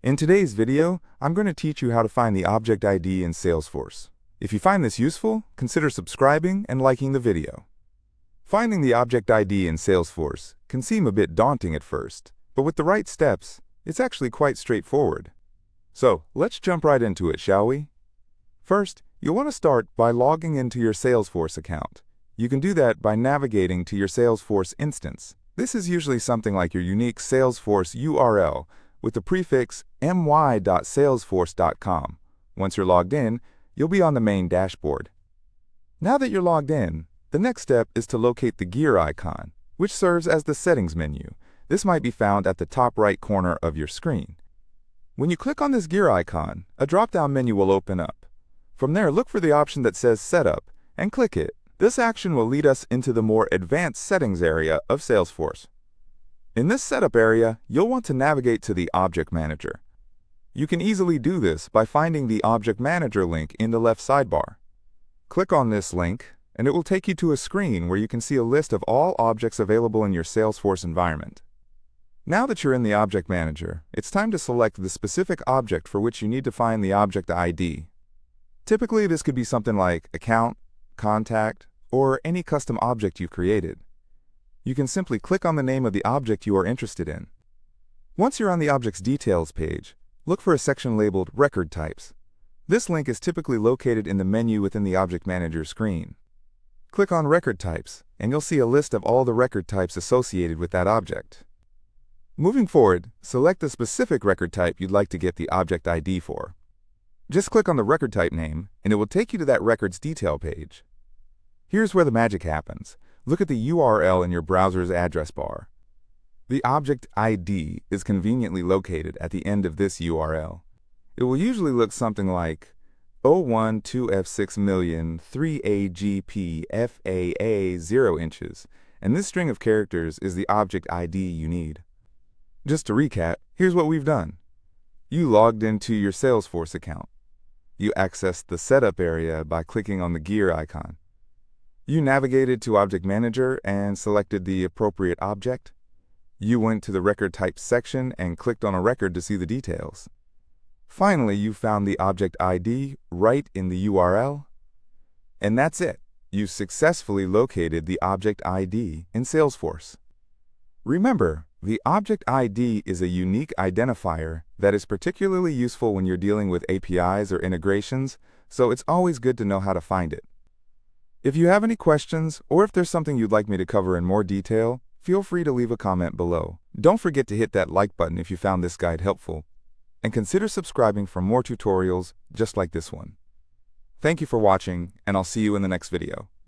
In today's video, I'm going to teach you how to find the object ID in Salesforce. If you find this useful, consider subscribing and liking the video. Finding the object ID in Salesforce can seem a bit daunting at first, but with the right steps, it's actually quite straightforward. So, let's jump right into it, shall we? First, you'll want to start by logging into your Salesforce account. You can do that by navigating to your Salesforce instance. This is usually something like your unique Salesforce URL with the prefix my.salesforce.com. Once you're logged in, you'll be on the main dashboard. Now that you're logged in, the next step is to locate the gear icon, which serves as the settings menu. This might be found at the top right corner of your screen. When you click on this gear icon, a drop-down menu will open up. From there, look for the option that says Setup and click it. This action will lead us into the more advanced settings area of Salesforce. In this setup area, you'll want to navigate to the Object Manager. You can easily do this by finding the Object Manager link in the left sidebar. Click on this link, and it will take you to a screen where you can see a list of all objects available in your Salesforce environment. Now that you're in the Object Manager, it's time to select the specific object for which you need to find the object ID. Typically, this could be something like Account, Contact, or any custom object you've created. You can simply click on the name of the object you are interested in. Once you're on the object's details page, look for a section labeled Record Types. This link is typically located in the menu within the Object Manager screen. Click on Record Types, and you'll see a list of all the record types associated with that object. Moving forward, select the specific record type you'd like to get the object ID for. Just click on the record type name, and it will take you to that record's detail page. Here's where the magic happens. Look at the URL in your browser's address bar. The object ID is conveniently located at the end of this URL. It will usually look something like 012F60003AGP FAA 0 and this string of characters is the object ID you need. Just to recap, here's what we've done. You logged into your Salesforce account. You accessed the setup area by clicking on the gear icon. You navigated to Object Manager and selected the appropriate object. You went to the Record Types section and clicked on a record to see the details. Finally, you found the object ID right in the URL. And that's it. You've successfully located the object ID in Salesforce. Remember, the object ID is a unique identifier that is particularly useful when you're dealing with APIs or integrations, so it's always good to know how to find it. If you have any questions, or if there's something you'd like me to cover in more detail, feel free to leave a comment below. Don't forget to hit that like button if you found this guide helpful, and consider subscribing for more tutorials just like this one. Thank you for watching, and I'll see you in the next video.